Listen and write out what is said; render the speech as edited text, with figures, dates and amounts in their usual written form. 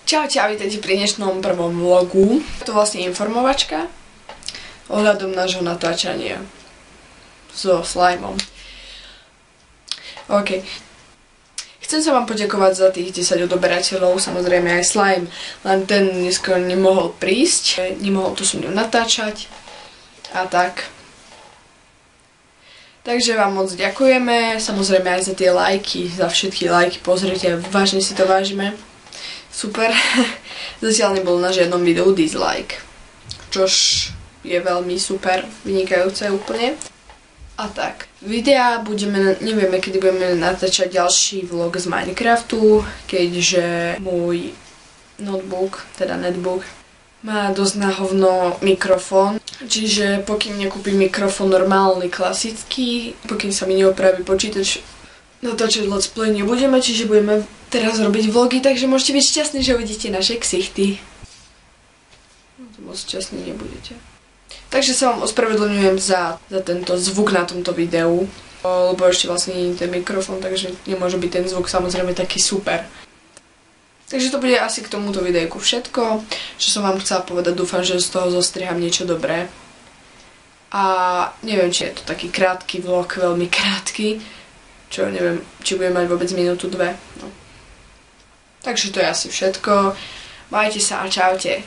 Čaute a vítajte pri dnešnom prvom vlogu. Je to vlastne informovačka ohľadom nášho natáčania so slimeom. OK. Chcem sa vám poďakovať za tých 10 odoberateľov, samozrejme aj slime, len ten dneska nemohol prísť, nemohol tu so mnou natáčať a tak. Takže vám moc ďakujeme, samozrejme aj za tie lajky, za všetky lajky, pozrite, vážne si to vážime. Super. Zatiaľ nebol na žiadnom videu dislike, čož je veľmi super, vynikajúce úplne. A tak, videa budeme, nevieme kedy budeme natáčať ďalší vlog z Minecraftu, keďže môj notebook, teda netbook, má dosť na hovno mikrofón, čiže pokým nekúpim mikrofón normálny, klasický, pokým sa mi neopraví počítač, natáčať let's play nebudeme, čiže budeme teraz robiť vlogy, takže môžete byť šťastní, že uvidíte naše ksichty. No to moc šťastní nebudete. Takže sa vám ospravedlňujem za tento zvuk na tomto videu, lebo ešte vlastne nie je ten mikrofón, takže nemôže byť ten zvuk samozrejme taký super. Takže to bude asi k tomuto videjku všetko, čo som vám chcela povedať, dúfam, že z toho zostriham niečo dobré. A neviem, či je to taký krátky vlog, veľmi krátky, čo neviem, či bude mať vôbec minútu, dve. No. Takže to je asi všetko, majte sa a čaute.